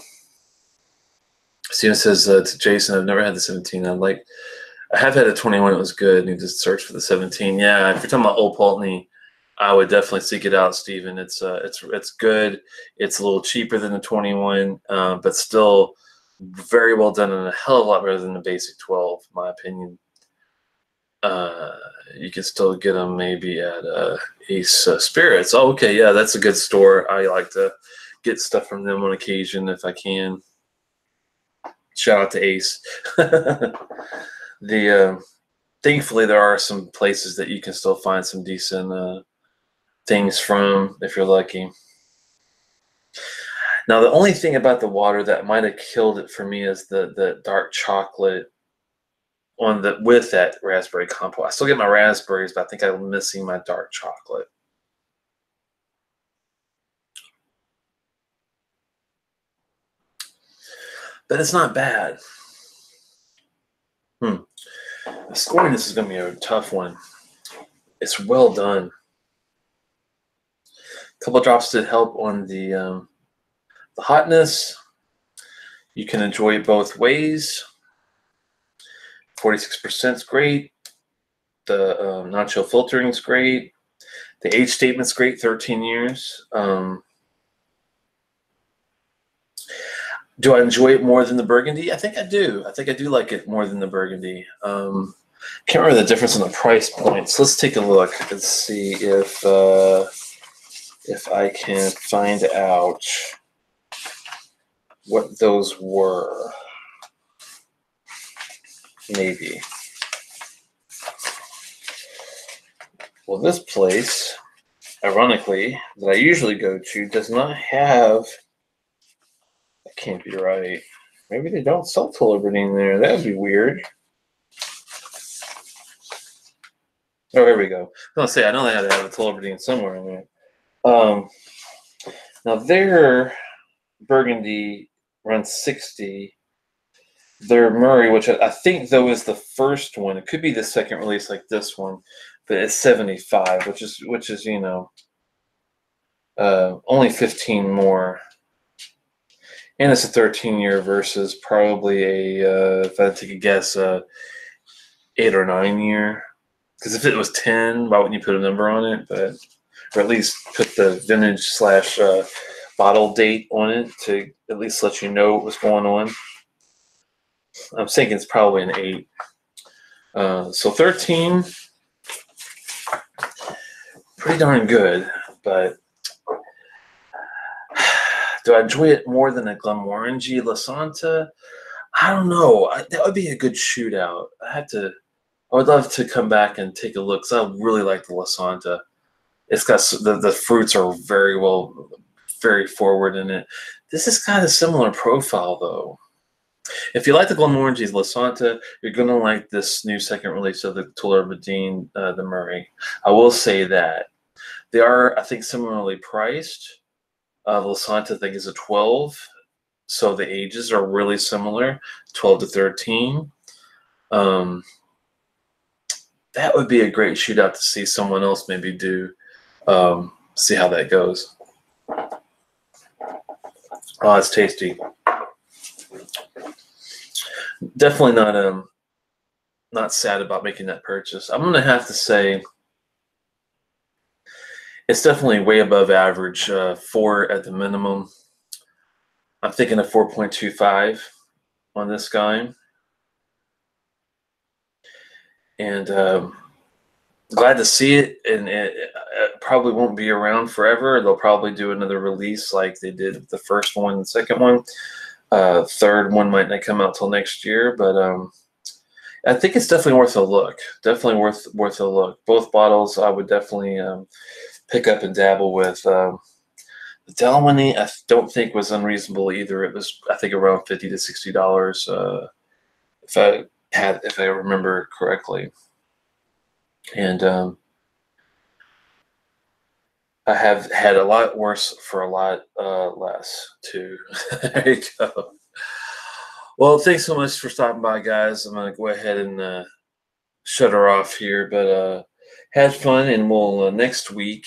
[SPEAKER 1] Steven says to Jason, I've never had the 17. I have had a 21. It was good. Need to search for the 17. Yeah, if you're talking about Old Pulteney, I would definitely seek it out, Steven. It's good. It's a little cheaper than the 21, but still very well done and a hell of a lot better than the basic 12, in my opinion. You can still get them maybe at Ace Spirits. Oh, okay, yeah, that's a good store. I like to get stuff from them on occasion if I can. Shout out to Ace. Thankfully, there are some places that you can still find some decent things from if you're lucky. Now, the only thing about the water that might have killed it for me is the dark chocolate with that raspberry compote. I still get my raspberries, but I think I'm missing my dark chocolate. But it's not bad. The scoring this is going to be a tough one. It's well done. A couple of drops to help on the hotness. You can enjoy it both ways. 46% is great. The non-chill filtering is great. The age statement's great, 13 years. Do I enjoy it more than the Burgundy? I think I do. I think I do like it more than the Burgundy. Can't remember the difference in the price points. Let's take a look and see if I can find out what those were. Maybe. Well, this place, ironically, that I usually go to does not have. That can't be right. Maybe they don't sell Tullibardine there. That would be weird. Oh, here we go. I was going to say, I know they had to have a Tullibardine somewhere in there. Now, their Burgundy runs 60. Their Murray, which I think, though, is the first one. It could be the second release like this one, but it's 75, which is you know, only 15 more. And it's a 13-year versus probably if I had to take a guess, 8 or 9 year. Because if it was 10, why wouldn't you put a number on it? But or at least put the vintage / bottle date on it to at least let you know what was going on. I'm thinking it's probably an 8. So 13, pretty darn good. But do I enjoy it more than a Glenmorangie La Santa? I don't know. That would be a good shootout. I would love to come back and take a look because I really like the La Santa. It's got the fruits are very forward in it. This is kind of similar profile though. If you like the Glenmorangie La Santa, you're gonna like this new second release of the Tullibardine, the Murray. I will say that they are, I think, similarly priced. The La Santa, I think, is a 12, so the ages are really similar, 12 to 13. That would be a great shootout to see someone else maybe do. See how that goes. Oh, it's tasty. Definitely not sad about making that purchase. I'm gonna have to say it's definitely way above average, 4 at the minimum. I'm thinking of 4.25 on this guy. And glad to see it. And it probably won't be around forever. They'll probably do another release like they did the first one and the second one. Third one might not come out till next year, but I think it's definitely worth a look. Definitely worth a look. Both bottles I would definitely pick up and dabble with. The Dalwhinnie I don't think was unreasonable either. It was, I think, around $50 to $60 if I remember correctly. And I have had a lot worse for a lot less too. There you go. Well, thanks so much for stopping by, guys. I'm gonna go ahead and shut her off here, but had fun, and we'll next week,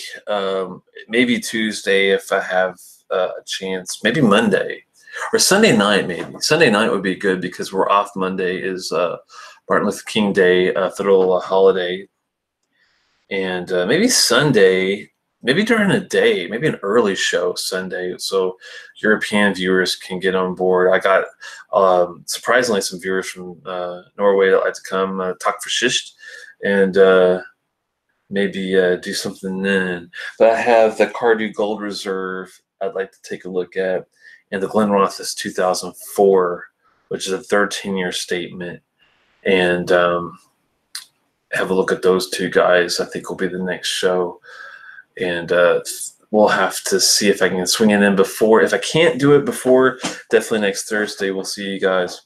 [SPEAKER 1] maybe Tuesday if I have a chance, maybe Monday or Sunday night. Maybe Sunday night would be good because we're off. Monday is Martin Luther King Day, federal holiday, and maybe Sunday. Maybe during the day, maybe an early show Sunday, so European viewers can get on board. I got surprisingly some viewers from Norway that like to come talk for shisht and maybe do something then. But I have the Cardew Gold Reserve I'd like to take a look at, and the Glenrothes is 2004, which is a 13-year statement, and have a look at those two guys. I think will be the next show. And we'll have to see if I can swing it in before. If I can't do it before, definitely next Thursday. We'll see you guys.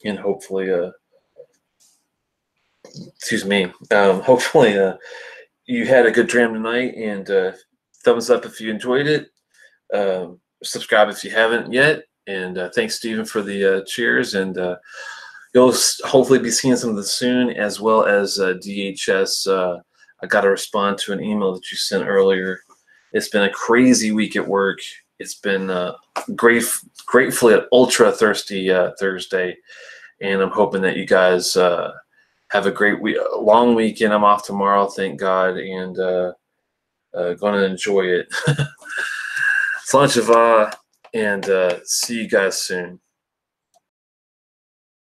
[SPEAKER 1] And hopefully, excuse me, hopefully you had a good dram tonight. And thumbs up if you enjoyed it. Subscribe if you haven't yet. And thanks, Stephen, for the cheers. And you'll hopefully be seeing some of this soon, as well as DHS. I got to respond to an email that you sent earlier. It's been a crazy week at work. It's been gratefully an ultra thirsty Thursday, and I'm hoping that you guys have a great week, long weekend. I'm off tomorrow, thank God, and going to enjoy it. Slanchava, and see you guys soon.